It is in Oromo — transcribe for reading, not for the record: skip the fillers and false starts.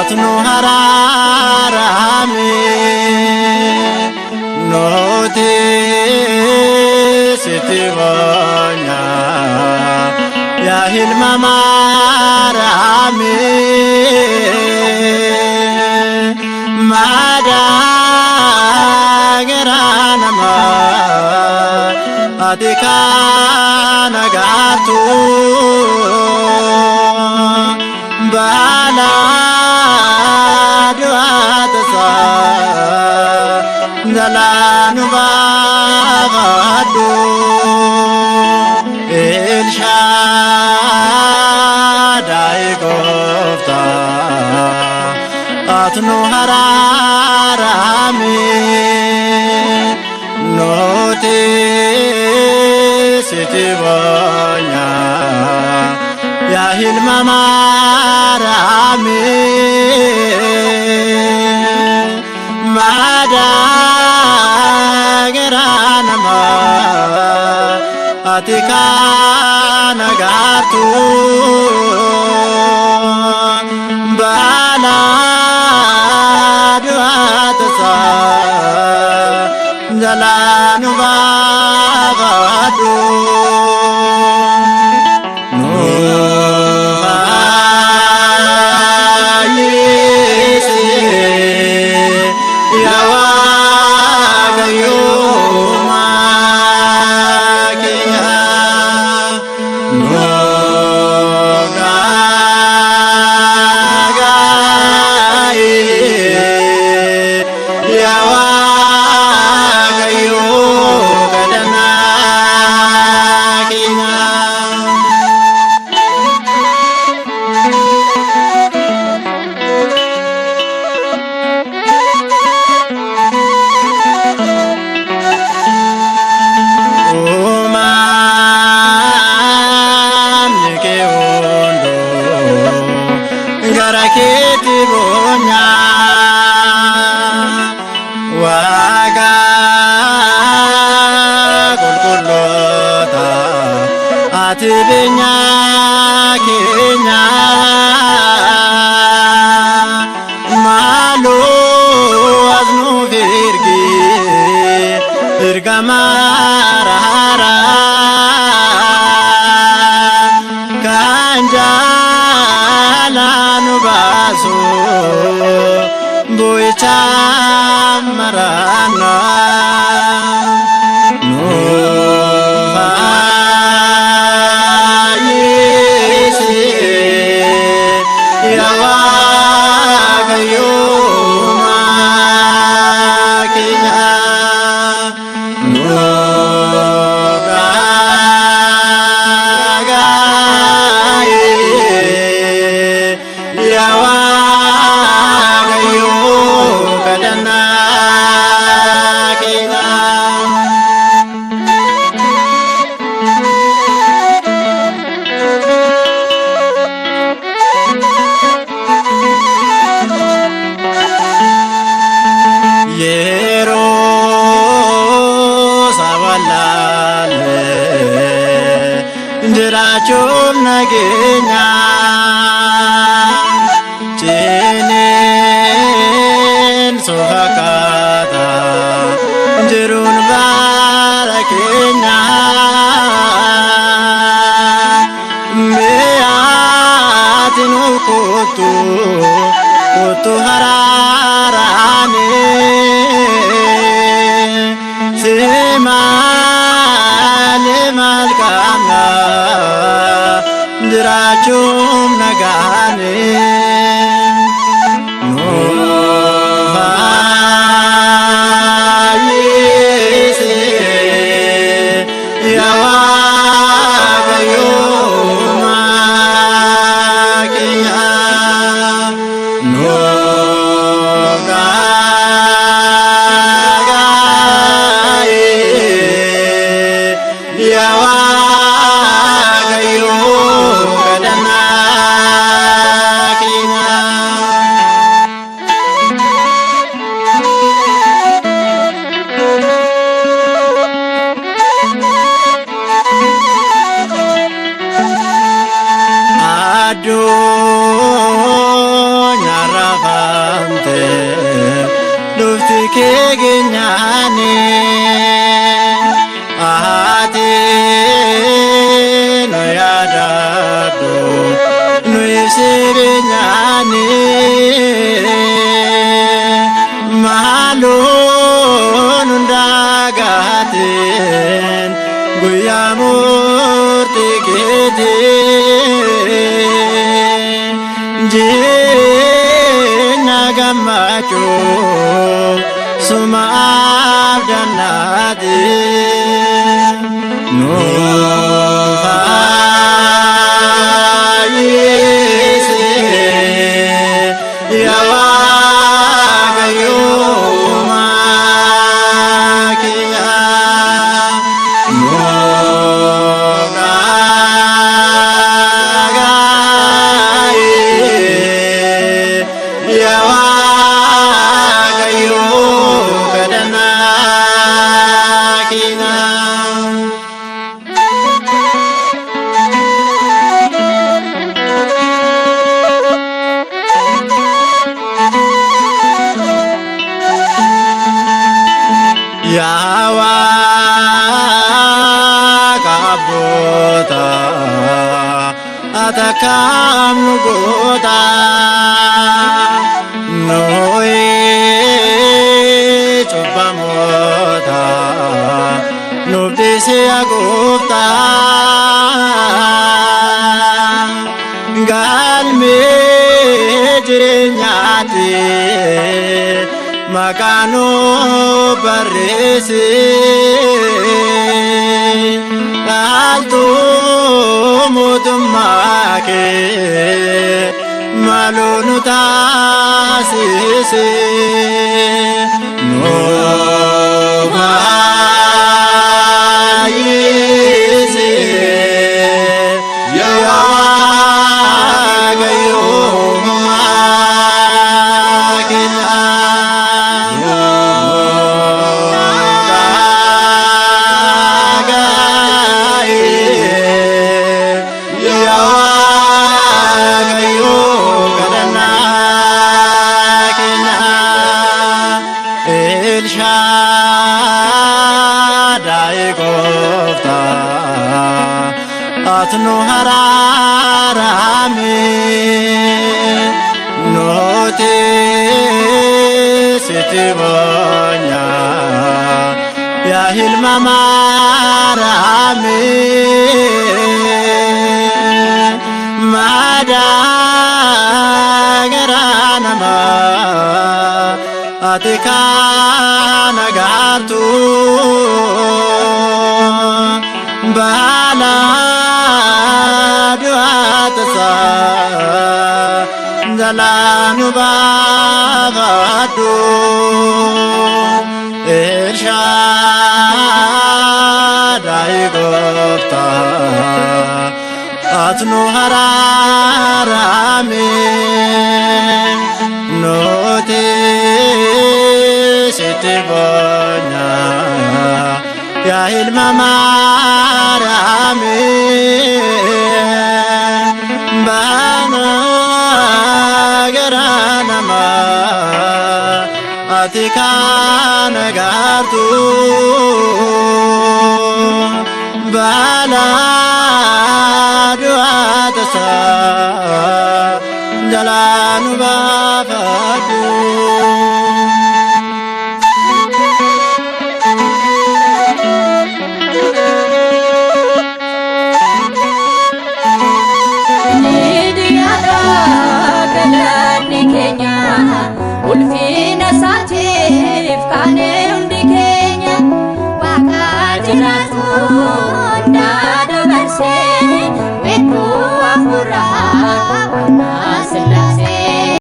atnu hararame noti sitivanya ya hilma marame madageranama adikana gatu bala duatsa zalanu babadu elshadai gofta atnu hararame noti sitivanya ya hilma marame madageranama atikana gatu bala duatsa zalanu babadu atibenya kenya malu aznu virgi irgamarara kanjalanu basu buicha marana Jirachum nagenya chenen sohakata jirun barakenya meatinu kutu hararane semale malkana jirachum nagane adunya sibinyani malun undagatin guyamurti kiti jina gamacho suma abdanati no Yawa kabota atakam nugota noe chupamota nubdise agupta galme jirenyati makano barrese alto mutumake malonu tasise no maise yagayo atno hararame note sitibanya ya hilma marame madagarana atika nagartu bala duatsa zalanu babadu elshadai gofta atnu hararame note sitibanya ya hilma marame bana garanama atika nagartu bala duatsa jalanu babadu ulfina satif kane undi kenya wakajiratu nda dabarse wetu afura